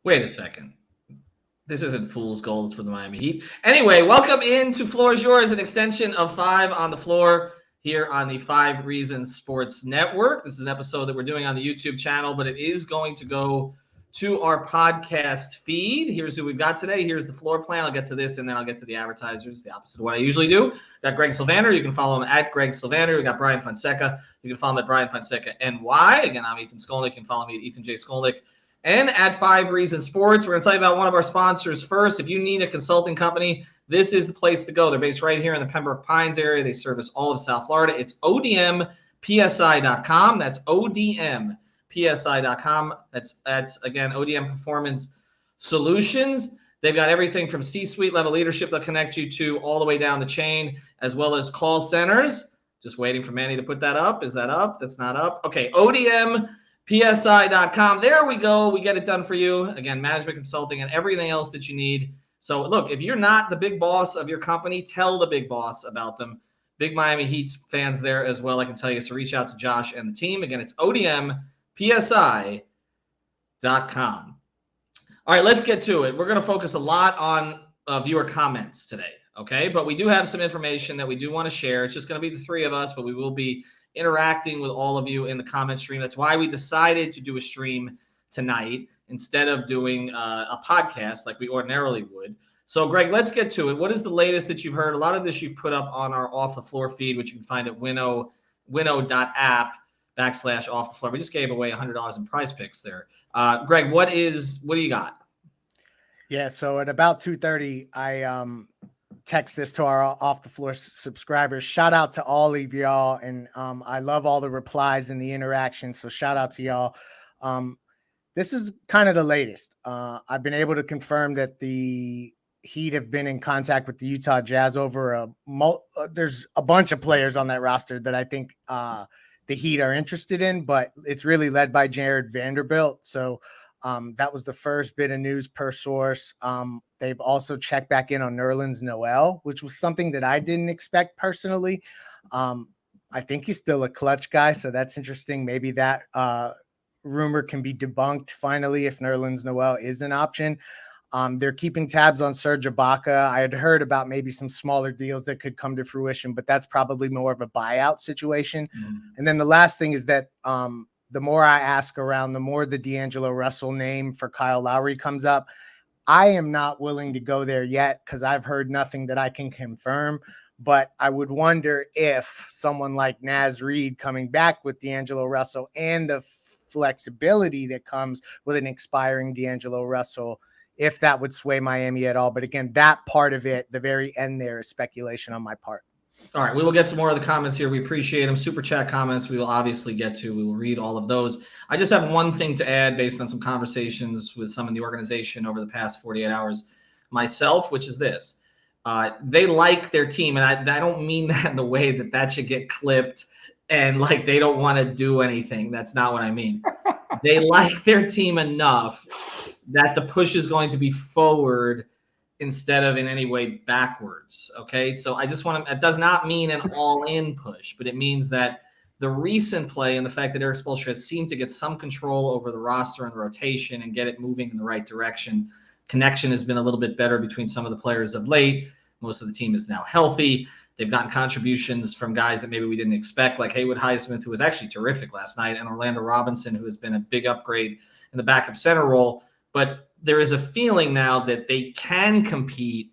Wait a second. This isn't fool's gold for the Miami Heat. Anyway, welcome into Floor is Yours, an extension of Five on the Floor here on the Five Reasons Sports Network. This is an episode that we're doing on the YouTube channel, but it is going to go to our podcast feed. Here's who we've got today. Here's the floor plan. I'll get to this, and then I'll get to the advertisers, the opposite of what I usually do. Got Greg Sylvander. You can follow him at Greg Sylvander. We got Brian Fonseca. You can follow him at Brian Fonseca NY. Again, I'm Ethan Skolnick. You can follow me at Ethan J. Skolnick. And at Five Reasons Sports, we're going to tell you about one of our sponsors first. If you need a consulting company, this is the place to go. They're based right here in the Pembroke Pines area. They service all of South Florida. It's odmpsi.com. That's odmpsi.com. That's again, ODM Performance Solutions. They've got everything from C-suite level leadership they'll connect you to all the way down the chain, as well as call centers. Just waiting for Manny to put that up. Is that up? That's not up. Okay, odmpsi.com. There we go. We get it done for you. Again, management consulting and everything else that you need. So look, if you're not the big boss of your company, tell the big boss about them. Big Miami Heat fans there as well, I can tell you. So reach out to Josh and the team. Again, it's odmpsi.com. All right, let's get to it. We're going to focus a lot on viewer comments today, okay? But we do have some information that we do want to share. It's just going to be the three of us, but we will be interacting with all of you in the comment stream. That's why we decided to do a stream tonight instead of doing a podcast like we ordinarily would. So, Greg, let's get to it. What is the latest that you've heard? A lot of this you've put up on our Off the Floor feed, which you can find at winnow.app/off the floor. We just gave away $100 in prize picks there. Greg, what do you got? Yeah, so at about 2:30, I text this to our Off the Floor subscribers. Shout out to all of y'all, and I love all the replies and the interaction, so shout out to y'all. This is kind of the latest. I've been able to confirm that the Heat have been in contact with the Utah Jazz over there's a bunch of players on that roster that I think the Heat are interested in, but it's really led by Jared Vanderbilt. So that was the first bit of news per source. They've also checked back in on Nerlens Noel, which was something that I didn't expect personally. I think he's still a clutch guy, so that's interesting. Maybe that rumor can be debunked finally if Nerlens Noel is an option. They're keeping tabs on Serge Ibaka. I had heard about maybe some smaller deals that could come to fruition, but that's probably more of a buyout situation. Mm-hmm. And then the last thing is that the more I ask around, the more the D'Angelo Russell name for Kyle Lowry comes up. I am not willing to go there yet because I've heard nothing that I can confirm, but I would wonder if someone like Naz Reid coming back with D'Angelo Russell and the flexibility that comes with an expiring D'Angelo Russell, if that would sway Miami at all. But again, that part of it, the very end there, is speculation on my part. All right, we will get to more of the comments here. We appreciate them. Super chat comments we will obviously get to. We will read all of those. I just have one thing to add based on some conversations with some in the organization over the past 48 hours myself, which is this. They like their team, and I don't mean that in the way that should get clipped and like they don't want to do anything. That's not what I mean. They like their team enough that the push is going to be forward instead of in any way backwards. Okay. So I just want to, it does not mean an all-in push, but it means that the recent play and the fact that Eric Spoelstra has seemed to get some control over the roster and the rotation and get it moving in the right direction. Connection has been a little bit better between some of the players of late. Most of the team is now healthy. They've gotten contributions from guys that maybe we didn't expect, like Haywood Highsmith, who was actually terrific last night, and Orlando Robinson, who has been a big upgrade in the backup center role. But there is a feeling now that they can compete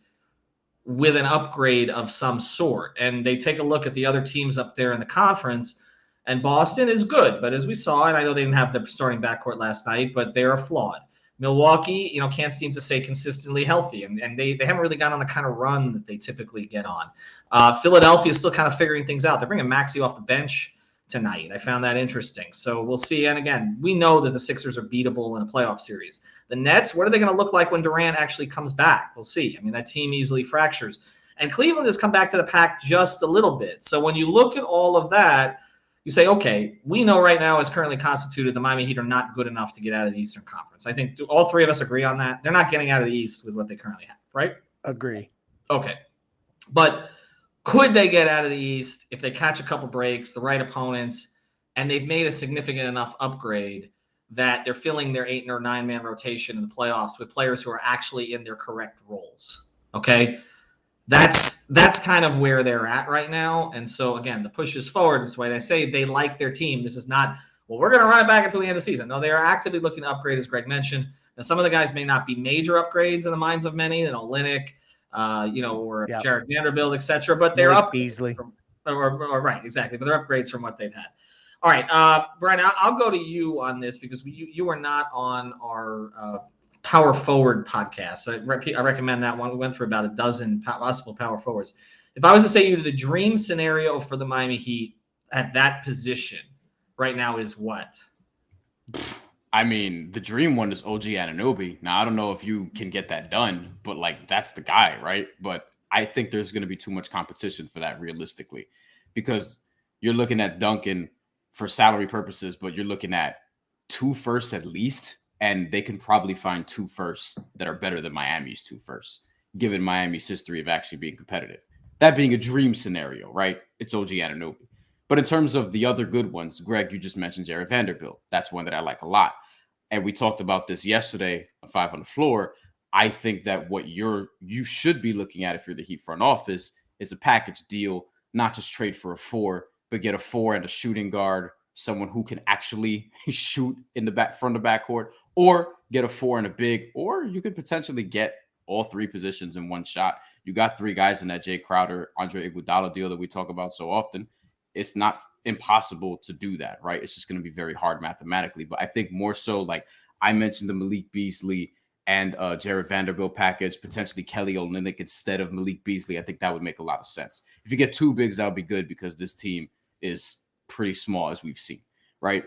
with an upgrade of some sort. And they take a look at the other teams up there in the conference, and Boston is good. But as we saw, and I know they didn't have the starting backcourt last night, but they are flawed. Milwaukee, can't seem to stay consistently healthy, and they haven't really got on the kind of run that they typically get on. Philadelphia is still kind of figuring things out. They're bringing Maxey off the bench tonight. I found that interesting. So we'll see. And again, we know that the Sixers are beatable in a playoff series. The Nets, what are they going to look like when Durant actually comes back? We'll see. I mean, that team easily fractures. And Cleveland has come back to the pack just a little bit. So when you look at all of that, you say, okay, we know right now as currently constituted, the Miami Heat are not good enough to get out of the Eastern Conference. I think all three of us agree on that. They're not getting out of the East with what they currently have, right? Agree. Okay. But could they get out of the East if they catch a couple breaks, the right opponents, and they've made a significant enough upgrade that they're filling their 8 or 9 man rotation in the playoffs with players who are actually in their correct roles. Okay. That's kind of where they're at right now. And so again, the push is forward. That's why I say they like their team. This is not, well, we're going to run it back until the end of the season. No, they are actively looking to upgrade, as Greg mentioned. Now, some of the guys may not be major upgrades in the minds of many, Olynyk, or Jared Vanderbilt, etc. But they're Malik upgrades Beasley. or right, exactly. But they're upgrades from what they've had. All right, Brian, I'll go to you on this because you are not on our Power Forward podcast. I recommend that one. We went through about a dozen possible power forwards. If I was to say you the dream scenario for the Miami Heat at that position right now is what? I mean, the dream one is OG Anunoby. Now, I don't know if you can get that done, but that's the guy, right? But I think there's going to be too much competition for that realistically, because you're looking at Duncan for salary purposes, but you're looking at 2 firsts at least, and they can probably find 2 firsts that are better than Miami's 2 firsts, given Miami's history of actually being competitive. That being a dream scenario, right? It's OG Anunoby. But in terms of the other good ones, Greg, you just mentioned Jared Vanderbilt. That's one that I like a lot. And we talked about this yesterday on 5 on the Floor. I think that what you should be looking at if you're the Heat front office is a package deal, not just trade for a 4, but get a 4 and a shooting guard, someone who can actually shoot in the front of the backcourt, or get a 4 and a big, or you could potentially get all 3 positions in one shot. You got 3 guys in that Jay Crowder, Andre Iguodala deal that we talk about so often. It's not impossible to do that, right? It's just going to be very hard mathematically. But I think more so, like I mentioned, the Malik Beasley and Jared Vanderbilt package, potentially Kelly Olynyk instead of Malik Beasley. I think that would make a lot of sense. If you get 2 bigs, that would be good because this team is pretty small, as we've seen, right?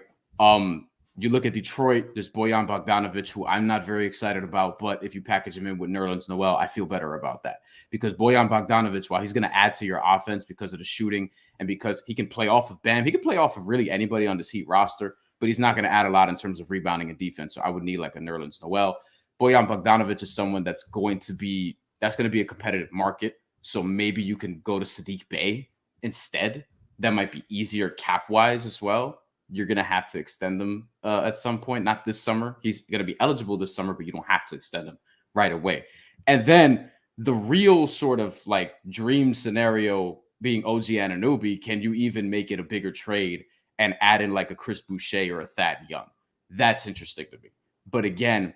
You look at Detroit, there's Bojan Bogdanovic, who I'm not very excited about, but if you package him in with Nerlens Noel, I feel better about that. Because Bojan Bogdanovic, while he's going to add to your offense because of the shooting and because he can play off of Bam, he can play off of really anybody on this Heat roster, but he's not going to add a lot in terms of rebounding and defense. So I would need like a Nerlens Noel. Bojan Bogdanovic is someone that's going to be a competitive market. So maybe you can go to Sadiq Bey instead. That might be easier cap-wise as well. You're going to have to extend them at some point, not this summer. He's going to be eligible this summer, but you don't have to extend him right away. And then the real sort of like dream scenario being OG Anunoby, can you even make it a bigger trade and add in like a Chris Boucher or a Thad Young? That's interesting to me. But again,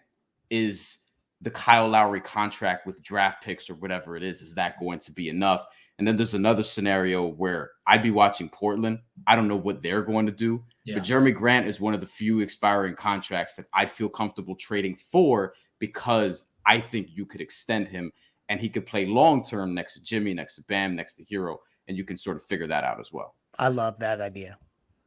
is the Kyle Lowry contract with draft picks or whatever it is that going to be enough? And then there's another scenario where I'd be watching Portland. I don't know what they're going to do. Yeah. But Jeremy Grant is one of the few expiring contracts that I'd feel comfortable trading for because I think you could extend him and he could play long-term next to Jimmy, next to Bam, next to Hero, and you can sort of figure that out as well. I love that idea.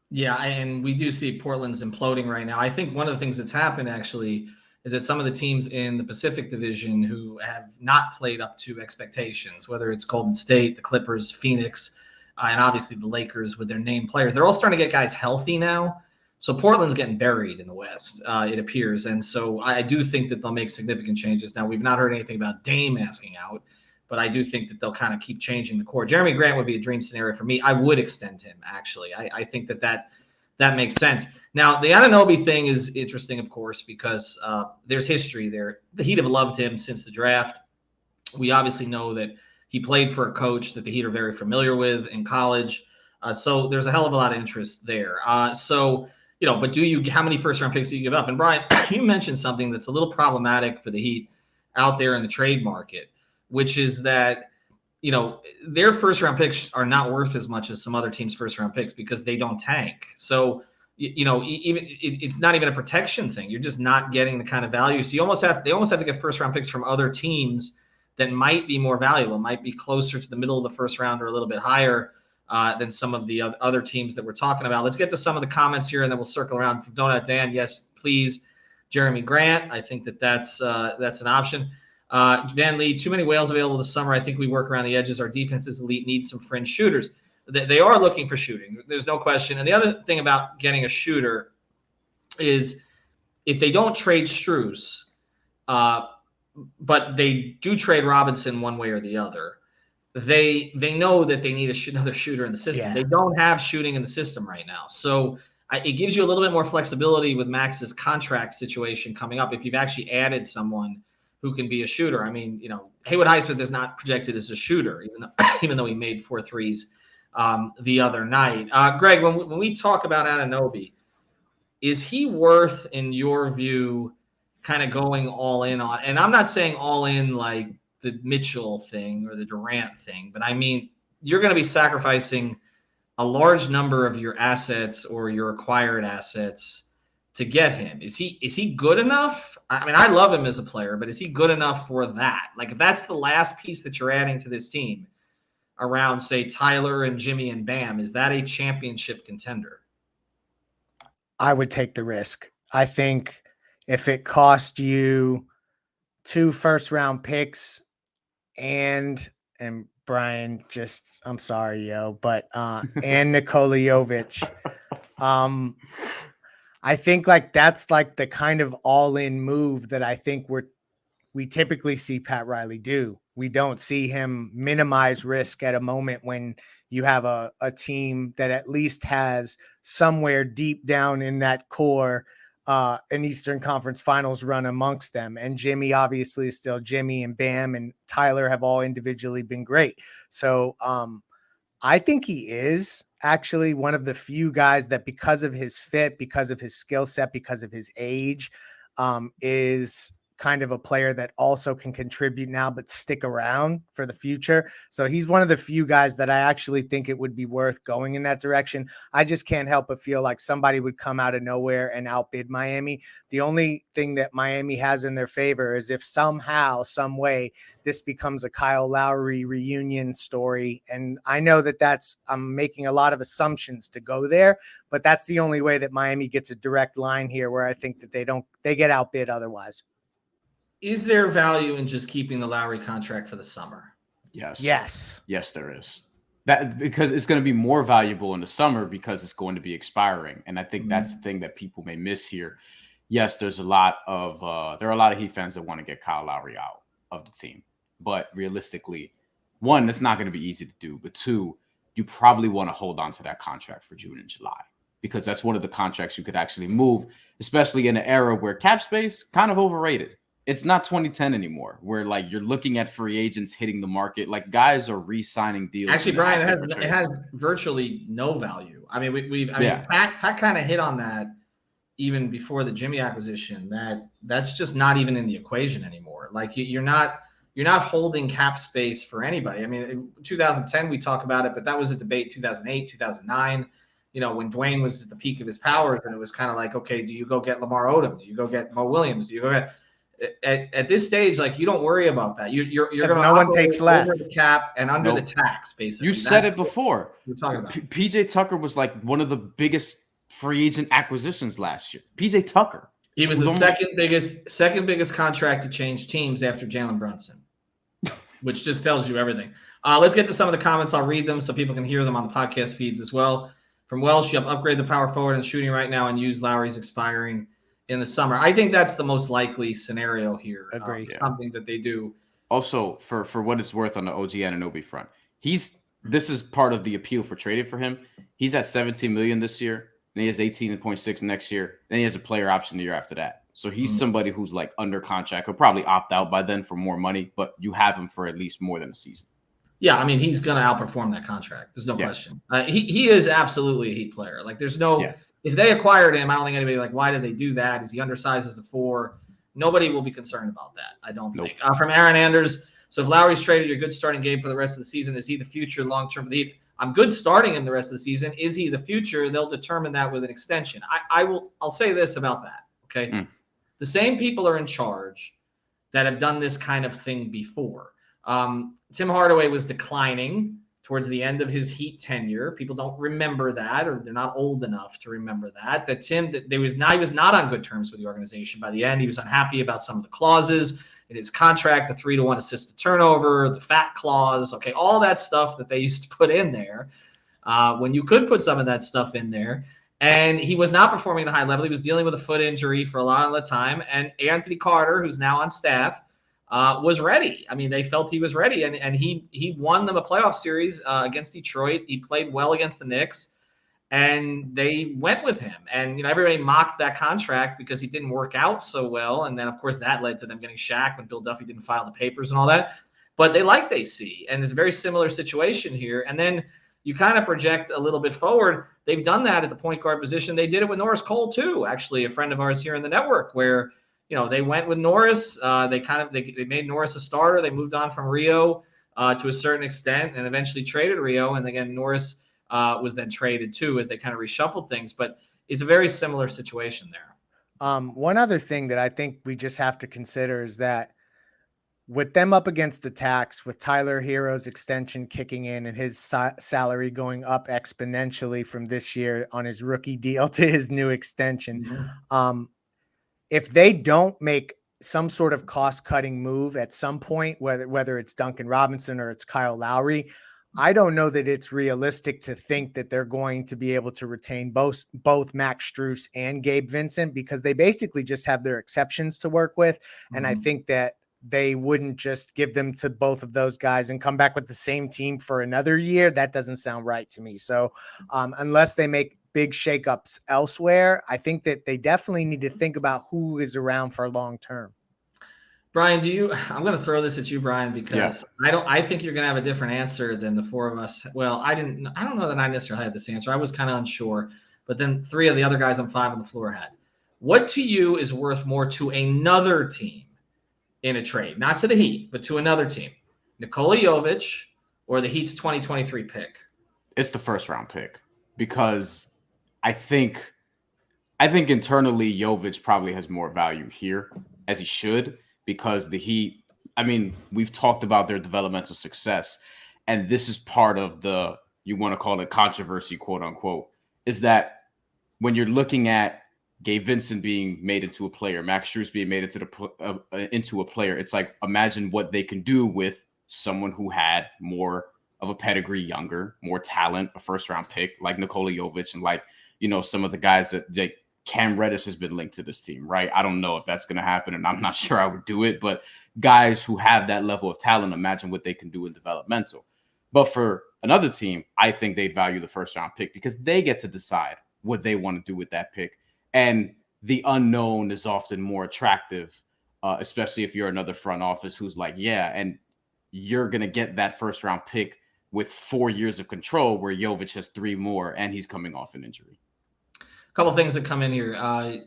Yeah, and we do see Portland's imploding right now. I think one of the things that's happened actually is that some of the teams in the Pacific Division who have not played up to expectations, whether it's Golden State, the Clippers, Phoenix, and obviously the Lakers with their named players, they're all starting to get guys healthy now. So Portland's getting buried in the West, it appears. And so I do think that they'll make significant changes. Now, we've not heard anything about Dame asking out, but I do think that they'll kind of keep changing the core. Jeremy Grant would be a dream scenario for me. I would extend him, actually. I think that makes sense. Now, the Anunoby thing is interesting, of course, because there's history there. The Heat have loved him since the draft. We obviously know that he played for a coach that the Heat are very familiar with in college. So there's a hell of a lot of interest there. But how many first-round picks do you give up? And Brian, you mentioned something that's a little problematic for the Heat out there in the trade market, which is that, their first-round picks are not worth as much as some other teams' first-round picks because they don't tank. So, it's not even a protection thing. You're just not getting the kind of value. So they almost have to get first-round picks from other teams that might be more valuable, might be closer to the middle of the first round or a little bit higher than some of the other teams that we're talking about. Let's get to some of the comments here, and then we'll circle around. From Donut Dan, yes, please. Jeremy Grant, I think that's an option. Van Lee, too many whales available this summer. I think we work around the edges. Our defense is elite, needs some fringe shooters. They are looking for shooting. There's no question. And the other thing about getting a shooter is if they don't trade Strus, but they do trade Robinson one way or the other, they know that they need another shooter in the system. Yeah. They don't have shooting in the system right now. So it gives you a little bit more flexibility with Max's contract situation coming up if you've actually added someone who can be a shooter. I mean, Haywood Highsmith is not projected as a shooter, even though he made 4 threes the other night. Greg, when we talk about Anunoby, is he worth, in your view, kind of going all in on? And I'm not saying all in like the Mitchell thing or the Durant thing, but I mean, you're going to be sacrificing a large number of your assets or your acquired assets to get him. Is he good enough? I mean, I love him as a player, but is he good enough for that? Like, if that's the last piece that you're adding to this team around, say, Tyler and Jimmy and Bam, is that a championship contender? I would take the risk. I think if it cost you 2 first-round picks and Brian, I'm sorry, but and Nikola Jovic, I think like that's like the kind of all-in move that I think we typically see Pat Riley do. We don't see him minimize risk at a moment when you have a team that at least has somewhere deep down in that core an Eastern Conference Finals run amongst them. And Jimmy obviously is still Jimmy, and Bam and Tyler have all individually been great. So I think he is actually one of the few guys that, because of his fit, because of his skill set, because of his age, is kind of a player that also can contribute now, but stick around for the future. So he's one of the few guys that I actually think it would be worth going in that direction. I just can't help but feel like somebody would come out of nowhere and outbid Miami. The only thing that Miami has in their favor is if somehow, some way, this becomes a Kyle Lowry reunion story. And I know that I'm making a lot of assumptions to go there, but that's the only way that Miami gets a direct line here, where I think that they get outbid otherwise. Is there value in just keeping the Lowry contract for the summer? Yes, there is. That because it's going to be more valuable in the summer because it's going to be expiring, and I think that's the thing that people may miss here. Yes, there are a lot of Heat fans that want to get Kyle Lowry out of the team, but realistically, one, it's not going to be easy to do, but two, you probably want to hold on to that contract for June and July, because that's one of the contracts you could actually move, especially in an era where cap space kind of overrated. It's not 2010 anymore, where like you're looking at free agents hitting the market. Like, guys are re-signing deals. Actually, Brian, it has virtually no value. I mean, mean, Pat kind of hit on that even before the Jimmy acquisition. That's just not even in the equation anymore. Like, you're not holding cap space for anybody. I mean, in 2010 we talk about it, but that was a debate. 2008, 2009. When Dwayne was at the peak of his powers, and it was kind of like, okay, do you go get Lamar Odom? Do you go get Mo Williams? Do you go get at this stage, like, you don't worry about that. You're going to no one takes less under the cap and under the tax, basically. You said it before. We're talking about PJ Tucker was like one of the biggest free agent acquisitions last year. PJ Tucker. He was the second biggest contract to change teams after Jalen Brunson, which just tells you everything. Let's get to some of the comments. I'll read them so people can hear them on the podcast feeds as well. From Welsh, you have upgrade the power forward and shooting right now and use Lowry's expiring in the summer. I think that's the most likely scenario here. Agreed. Something that they do. Also, for what it's worth on the OG Anunoby front, this is part of the appeal for trading for him. He's at $17 million this year, and he has 18.6 next year. Then he has a player option the year after that. So he's somebody who's like under contract. He'll probably opt out by then for more money, but you have him for at least more than a season. Yeah, I mean, he's going to outperform that contract. There's no question. He is absolutely a Heat player. Like, there's no. Yeah. If they acquired him, I don't think anybody like, why did they do that? Is he undersized as a 4? Nobody will be concerned about that, I don't think. From Aaron Anders, so if Lowry's traded, you're good starting game for the rest of the season. Is he the future long-term for the Heat? I'm good starting him the rest of the season. Is he the future? They'll determine that with an extension. I'll say this about that, okay? The same people are in charge that have done this kind of thing before. Tim Hardaway was declining towards the end of his Heat tenure. People don't remember that, or they're not old enough to remember that. He was not on good terms with the organization. By the end, he was unhappy about some of the clauses in his contract, the 3-to-1 assist to turnover, the fat clause, okay, all that stuff that they used to put in there when you could put some of that stuff in there. And he was not performing at a high level. He was dealing with a foot injury for a lot of the time. And Anthony Carter, who's now on staff, was ready. I mean, they felt he was ready, and he won them a playoff series against Detroit. He played well against the Knicks, and they went with him. And, you know, everybody mocked that contract because he didn't work out so well. And then, of course, that led to them getting Shaq when Bill Duffy didn't file the papers and all that. But they liked AC, and it's a very similar situation here. And then you kind of project a little bit forward. They've done that at the point guard position. They did it with Norris Cole, too, actually, a friend of ours here in the network, where, you know, they went with Norris. They made Norris a starter. They moved on from Rio to a certain extent and eventually traded Rio. And again, Norris was then traded too as they kind of reshuffled things. But it's a very similar situation there. One other thing that I think we just have to consider is that with them up against the tax, with Tyler Hero's extension kicking in and his salary going up exponentially from this year on his rookie deal to his new extension, if they don't make some sort of cost-cutting move at some point, whether it's Duncan Robinson or it's Kyle Lowry, I don't know that it's realistic to think that they're going to be able to retain both Max Strus and Gabe Vincent, because they basically just have their exceptions to work with. And I think that they wouldn't just give them to both of those guys and come back with the same team for another year. That doesn't sound right to me. So unless they make big shakeups elsewhere, I think that they definitely need to think about who is around for long term. Brian, I'm going to throw this at you, Brian, because I think you're going to have a different answer than the four of us. Well, I don't know that I necessarily had this answer. I was kind of unsure, but then three of the other guys on five on the floor had. What to you is worth more to another team in a trade? Not to the Heat, but to another team. Nikola Jovic or the Heat's 2023 pick? It's the first round pick, because I think internally Jovic probably has more value here, as he should. Because the Heat, I mean, we've talked about their developmental success, and this is part of the, you want to call it controversy, quote unquote, is that when you're looking at Gabe Vincent being made into a player, Max Strus being made into a player, it's like, imagine what they can do with someone who had more of a pedigree, younger, more talent, a first round pick like Nikola Jovic, and like, you know, some of the guys that Cam Reddish has been linked to this team, right? I don't know if that's going to happen, and I'm not sure I would do it, but guys who have that level of talent, imagine what they can do in developmental. But for another team, I think they'd value the first round pick because they get to decide what they want to do with that pick. And the unknown is often more attractive, especially if you're another front office who's like, yeah, and you're going to get that first round pick with 4 years of control, where Jovic has 3 more and he's coming off an injury. Couple things that come in here.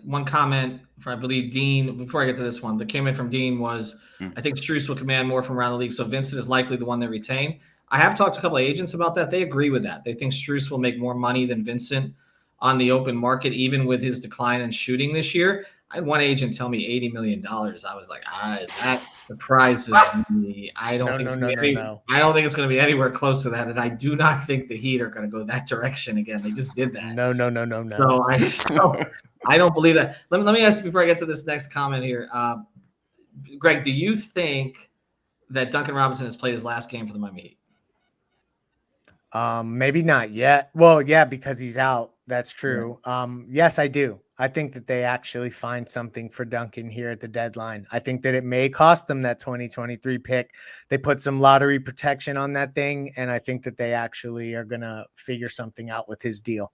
One comment from, I believe, Dean, before I get to this one, that came in from Dean was, I think Strus will command more from around the league, so Vincent is likely the one they retain. I have talked to a couple of agents about that. They agree with that. They think Strus will make more money than Vincent on the open market, even with his decline in shooting this year. I had one agent tell me $80 million. I was like, that surprises me. I don't think it's going to be anywhere close to that. And I do not think the Heat are going to go that direction again. They just did that. No. So I don't believe that. Let me ask you before I get to this next comment here. Greg, do you think that Duncan Robinson has played his last game for the Miami Heat? Maybe not yet. Well, yeah, because he's out. That's true. Yes, I do. I think that they actually find something for Duncan here at the deadline. I think that it may cost them that 2023 pick. They put some lottery protection on that thing, and I think that they actually are going to figure something out with his deal.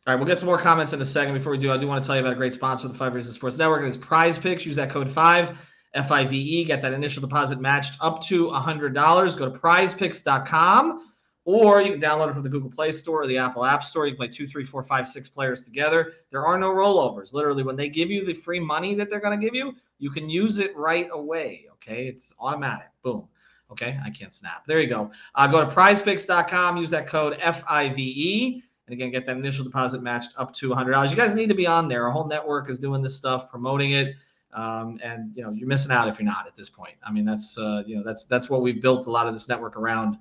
All right, we'll get some more comments in a second. Before we do, I do want to tell you about a great sponsor of the 5 Reasons Sports Network. It is Prize Picks. Use that code 5, F-I-V-E. Get that initial deposit matched up to $100. Go to prizepicks.com. Or you can download it from the Google Play Store or the Apple App Store. You can play 2, 3, 4, 5, 6 players together. There are no rollovers. Literally, when they give you the free money that they're going to give you, you can use it right away, okay? It's automatic. Boom. Okay, I can't snap. There you go. Go to prizepicks.com. Use that code F-I-V-E. And again, get that initial deposit matched up to $100. You guys need to be on there. Our whole network is doing this stuff, promoting it. And, you know, you're missing out if you're not at this point. I mean, that's what we've built a lot of this network around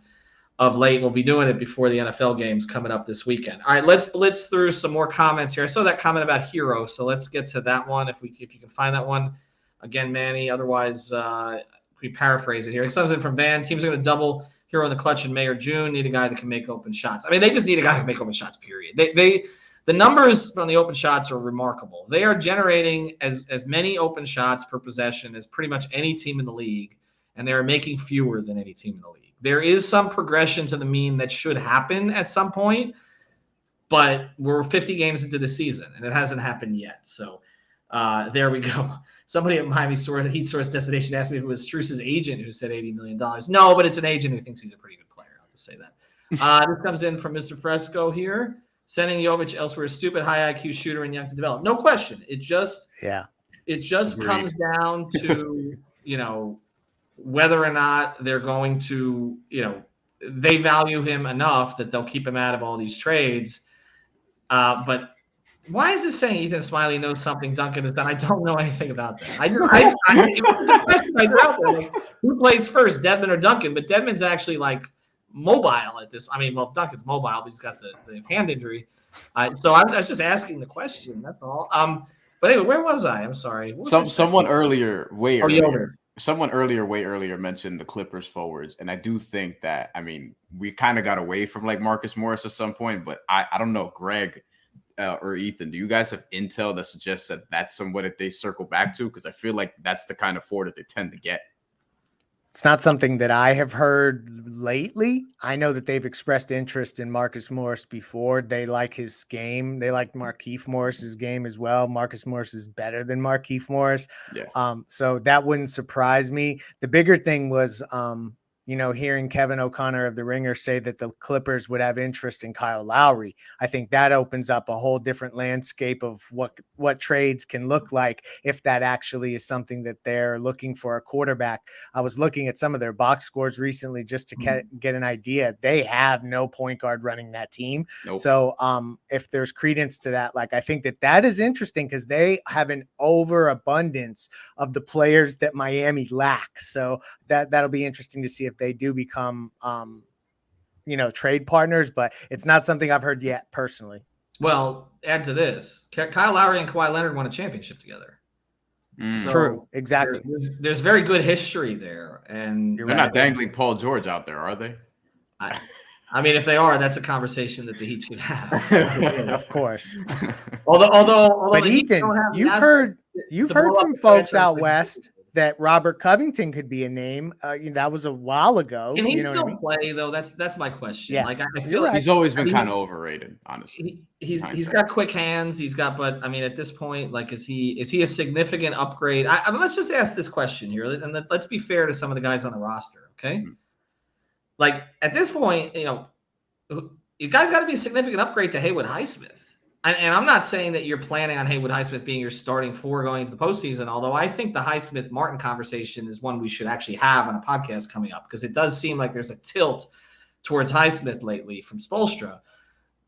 of late. We'll be doing it before the NFL games coming up this weekend. All right, let's blitz through some more comments here. I saw that comment about Hero, so let's get to that one if you can find that one. Again, Manny, otherwise we paraphrase it here. It comes in from Van. Teams are going to double Hero in the clutch in May or June. Need a guy that can make open shots. I mean, they just need a guy who can make open shots, period. The numbers on the open shots are remarkable. They are generating as many open shots per possession as pretty much any team in the league, and they are making fewer than any team in the league. There is some progression to the mean that should happen at some point, but we're 50 games into the season, and it hasn't happened yet. So there we go. Somebody at Miami Heat Source Destination asked me if it was Strus's agent who said $80 million. No, but it's an agent who thinks he's a pretty good player. I'll just say that. This comes in from Mr. Fresco here. Sending Jovic elsewhere is stupid, high IQ shooter and young to develop. No question. It just comes down to, whether or not they're going to, they value him enough that they'll keep him out of all these trades. But why is this saying Ethan Smiley knows something Duncan has done? I don't know anything about that. It's a question I threw out there. Like, who plays first, Dedmon or Duncan? But Dedmon's actually like mobile at this. I mean, well, Duncan's mobile, but he's got the hand injury. So I was just asking the question. That's all. But anyway, where was I? I'm sorry. Someone earlier, way earlier mentioned the Clippers forwards, and I do think that, I mean, we kind of got away from like Marcus Morris at some point, but I don't know, Greg or Ethan, do you guys have intel that suggests that that's somewhat that they circle back to? Because I feel like that's the kind of forward that they tend to get. It's not something that I have heard lately. I know that they've expressed interest in Marcus Morris before. They like his game. They like Markieff Morris's game as well. Marcus Morris is better than Markieff Morris. Yeah. So that wouldn't surprise me. The bigger thing was, hearing Kevin O'Connor of The Ringer say that the Clippers would have interest in Kyle Lowry. I think that opens up a whole different landscape of what trades can look like if that actually is something that they're looking for a quarterback. I was looking at some of their box scores recently just to get an idea. They have no point guard running that team. Nope. So if there's credence to that, like, I think that is interesting because they have an overabundance of the players that Miami lacks. So that'll be interesting to see if they do become, trade partners, but it's not something I've heard yet personally. Well, add to this, Kyle Lowry and Kawhi Leonard won a championship together. So true. Exactly. There's very good history there. And they're not dangling Paul George out there, are they? I mean, if they are, that's a conversation that the Heat should have. Of course. Although but Ethan, you've heard from folks out west that Robert Covington could be a name. That was a while ago. Can he still play though? That's my question. Yeah. Like I feel like he's always been kind of overrated, honestly. He's got quick hands. But I mean, at this point, like, is he a significant upgrade? I mean, let's just ask this question here, and let's be fair to some of the guys on the roster, okay? Mm-hmm. Like at this point, you guys got to be a significant upgrade to Haywood Highsmith. And I'm not saying that you're planning on Haywood Highsmith being your starting four going into the postseason, although I think the Highsmith-Martin conversation is one we should actually have on a podcast coming up, because it does seem like there's a tilt towards Highsmith lately from Spoelstra.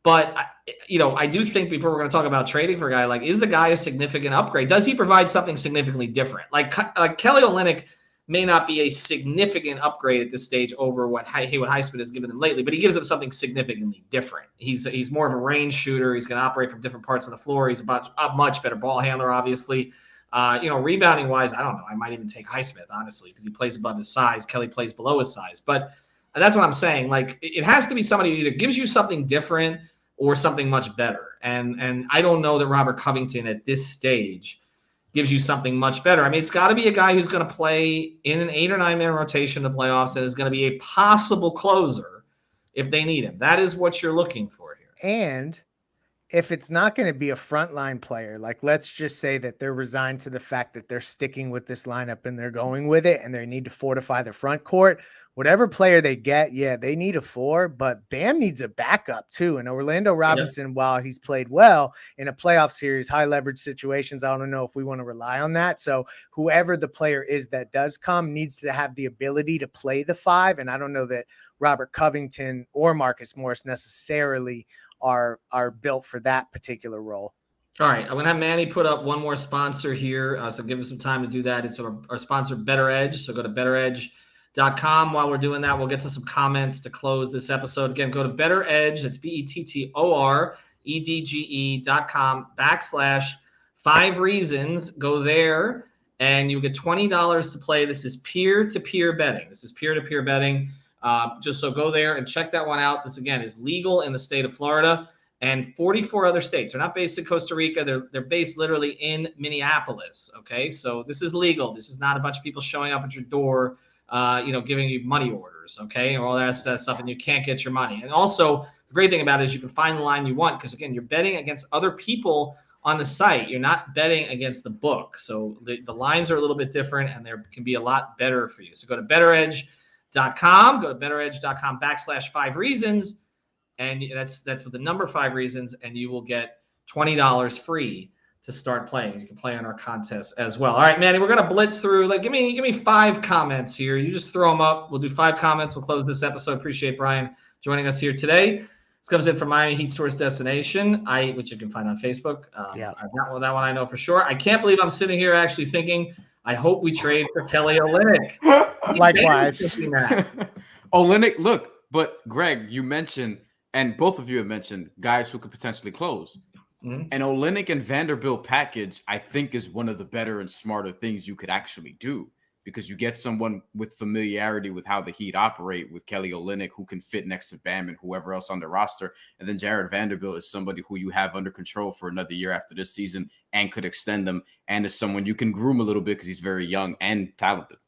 But, I do think before we're going to talk about trading for a guy, like, is the guy a significant upgrade? Does he provide something significantly different? Like Kelly Olynyk may not be a significant upgrade at this stage over what Haywood Highsmith has given them lately, but he gives them something significantly different. He's more of a range shooter. He's going to operate from different parts of the floor. He's a much better ball handler, obviously. Rebounding wise, I don't know. I might even take Highsmith, honestly, because he plays above his size. Kelly plays below his size. But that's what I'm saying. Like, it has to be somebody who either gives you something different or something much better. And I don't know that Robert Covington at this stage gives you something much better. I mean, it's got to be a guy who's going to play in an 8 or 9 man rotation in the playoffs and is going to be a possible closer if they need him. That is what you're looking for here. And if it's not going to be a frontline player, like, let's just say that they're resigned to the fact that they're sticking with this lineup and they're going with it and they need to fortify the front court. Whatever player they get, they need a 4, but Bam needs a backup too. And Orlando Robinson, while he's played well in a playoff series, high leverage situations, I don't know if we want to rely on that. So whoever the player is that does come needs to have the ability to play the 5. And I don't know that Robert Covington or Marcus Morris necessarily are built for that particular role. All right, I'm going to have Manny put up one more sponsor here. So give him some time to do that. It's our sponsor, Better Edge. So go to betteredge.com. While we're doing that, we'll get to some comments to close this episode. Again, go to Better Edge. That's BettorEdge.com/5 reasons. Go there and you get $20 to play. This is peer-to-peer betting. Just so go there and check that one out. This, again, is legal in the state of Florida and 44 other states. They're not based in Costa Rica. They're based literally in Minneapolis. Okay, so this is legal. This is not a bunch of people showing up at your door giving you money orders, okay, or all that stuff, and you can't get your money. And also, The great thing about it is you can find the line you want because, again, you're betting against other people on the site. You're not betting against the book. So the lines are a little bit different, and they can be a lot better for you. So go to betteredge.com, go to betteredge.com/5reasons, and that's with the number 5 reasons, and you will get $20 free to start playing. You can play on our contest as well. All right, Manny, we're going to blitz through. Like, give me 5 comments here. You just throw them up. We'll do 5 comments. We'll close this episode. Appreciate Brian joining us here today. This comes in from Miami Heat Source Destination, which you can find on Facebook. That one I know for sure. I can't believe I'm sitting here actually thinking, I hope we trade for Kelly Olynyk. Likewise. Olynyk, look, but Greg, you mentioned, and both of you have mentioned, guys who could potentially close. Mm-hmm. And Olynyk and Vanderbilt package, I think, is one of the better and smarter things you could actually do. Because you get someone with familiarity with how the Heat operate with Kelly Olynyk, who can fit next to Bam and whoever else on the roster. And then Jared Vanderbilt is somebody who you have under control for another year after this season and could extend them. And is someone you can groom a little bit because he's very young and talented.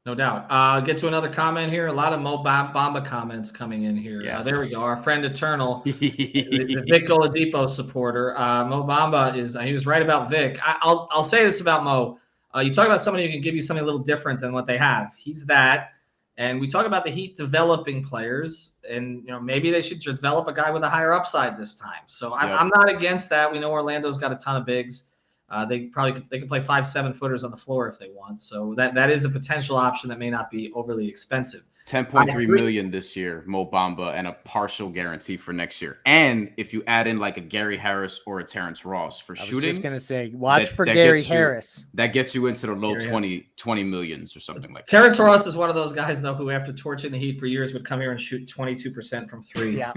No doubt. Get to another comment here. A lot of Mo Bamba comments coming in here. Yes. There we go. Our friend Eternal, the Vic Oladipo supporter. Mo Bamba he was right about Vic. I'll say this about Mo. You talk about somebody who can give you something a little different than what they have. He's that. And we talk about the Heat developing players, and maybe they should develop a guy with a higher upside this time. So I'm not against that. We know Orlando's got a ton of bigs. They can play 5 7-footers on the floor if they want. So that is a potential option that may not be overly expensive. $10.3 million this year, Mo Bamba, and a partial guarantee for next year. And if you add in like a Gary Harris or a Terrence Ross for shooting, I was just gonna say, watch for Gary Harris. That gets you into the low 20 millions or something like that. Terrence Ross is one of those guys though who, after torching the Heat for years, would come here and shoot 22% from 3. Yeah.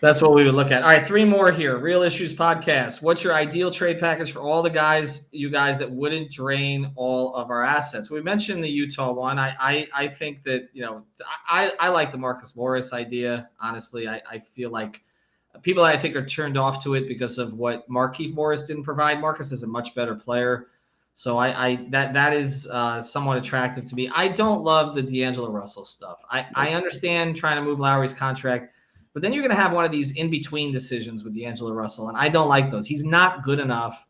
That's what we would look at. All right, 3 more here. Real Issues Podcast. What's your ideal trade package for all you guys that wouldn't drain all of our assets? We mentioned the Utah one. I think that, I like the Marcus Morris idea. Honestly, I feel like people I think are turned off to it because of what Markieff Morris didn't provide. Marcus is a much better player. So that is somewhat attractive to me. I don't love the D'Angelo Russell stuff. I understand trying to move Lowry's contract. But then you're going to have one of these in-between decisions with D'Angelo Russell, and I don't like those. He's not good enough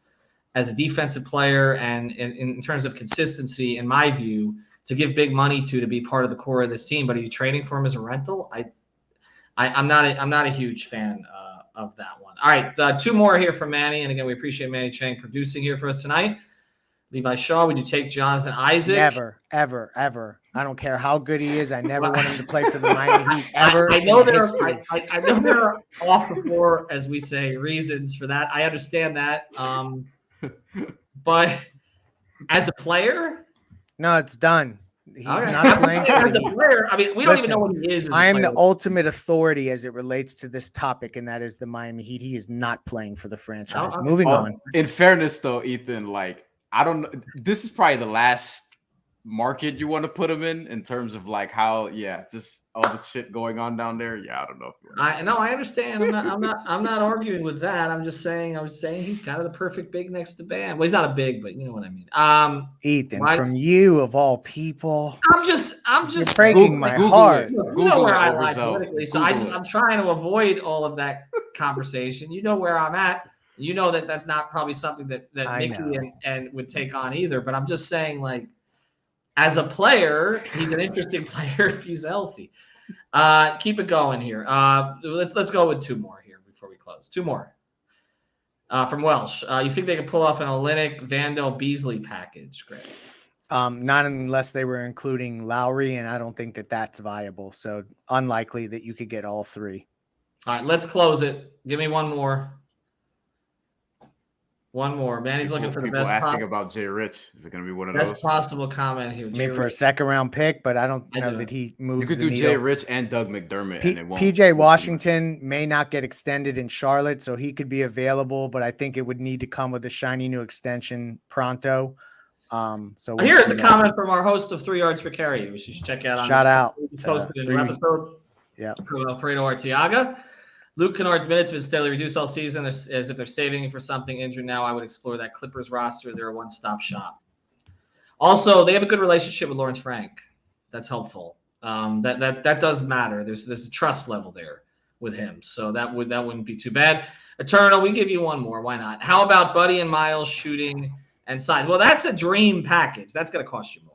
as a defensive player and in terms of consistency, in my view, to give big money to be part of the core of this team. But are you trading for him as a rental? I'm not a huge fan of that one. All right, 2 more here from Manny, and again, we appreciate Manny Chang producing here for us tonight. Levi Shaw, would you take Jonathan Isaac? Never, ever, ever. I don't care how good he is. I never want him to play for the Miami Heat ever. I know there are off the floor, as we say, reasons for that. I understand that. But as a player, no, it's done. He's not playing for the Heat. Player. I mean, we don't even know what he is. I am the ultimate authority as it relates to this topic, and that is the Miami Heat. He is not playing for the franchise. Moving on. In fairness, though, Ethan, I don't know. This is probably the last market you want to put him in terms of how, just all the shit going on down there. Yeah, I don't know. I understand. I'm not arguing with that. I was saying he's kind of the perfect big next to Bam. Well, he's not a big, but you know what I mean. Ethan, from you of all people, I'm just you're breaking my heart. You know where I lie politically, so I'm trying to avoid all of that conversation. You know where I'm at. You know that's not probably something that Mickey and would take on either. But I'm just saying, as a player, he's an interesting player if he's healthy. Keep it going here. Let's go with 2 more here before we close. 2 more. From Welsh. You think they could pull off an Olynyk, Vando, Beasley package, Greg? Not unless they were including Lowry, and I don't think that's viable. So unlikely that you could get all 3. All right, let's close it. Give me 1 more. 1 more. Manny's looking for the best. People asking about Jay Rich. Is it going to be one of those? Best possible comment here. I mean, for a 2nd-round pick, but I don't know that he moves. You could do Jay Rich and Doug McDermott, and it won't. PJ Washington may not get extended in Charlotte, so he could be available, but I think it would need to come with a shiny new extension pronto. So here's a comment from our host of 3 Yards Per Carry, which you should check out. Shout out. We posted a new episode. Yeah. From Alfredo Arteaga. Luke Kennard's minutes have been steadily reduced all season. As if they're saving for something injured now, I would explore that Clippers roster. They're a one-stop shop. Also, they have a good relationship with Lawrence Frank. That's helpful. That does matter. There's a trust level there with him, so that wouldn't be too bad. Eternal, we give you one more. Why not? How about Buddy and Miles shooting and size? Well, that's a dream package. That's going to cost you more.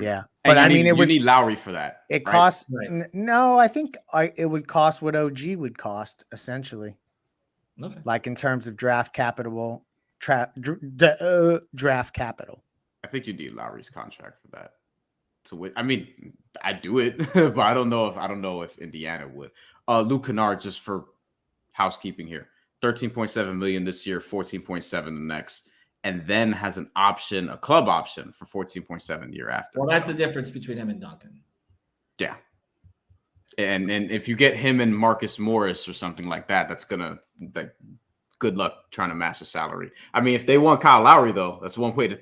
Yeah, but I mean, you need Lowry for that. It right? costs. Right. No, I think it would cost what OG would cost essentially. Okay. Like in terms of draft capital, draft capital. I think you need Lowry's contract for that. I mean, I do it, but I don't know if Indiana would. Luke Kennard, just for housekeeping here, 13.7 million this year, 14.7 the next, and then has an option, a club option for 14.7 the year after. Well, that's the difference between him and Duncan. Yeah. And if you get him and Marcus Morris or something like that, that's gonna good luck trying to match the salary. I mean, if they want Kyle Lowry, though, that's one way to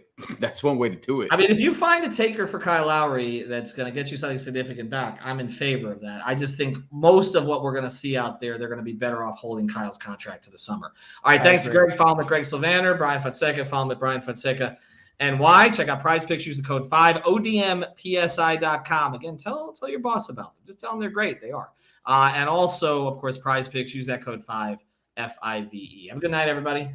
do it. I mean, if you find a taker for Kyle Lowry that's going to get you something significant back, I'm in favor of that. I just think most of what we're going to see out there, they're going to be better off holding Kyle's contract to the summer. All right, thanks to Greg. Follow him at Greg Sylvander, Brian Fonseca. Follow him at Brian Fonseca. And why? Check out Prize Picks. Use the code 5, odmpsi.com. Again, tell your boss about them. Just tell them they're great. They are. And also, of course, Prize Picks. Use that code 5, FIVE. Have a good night, everybody.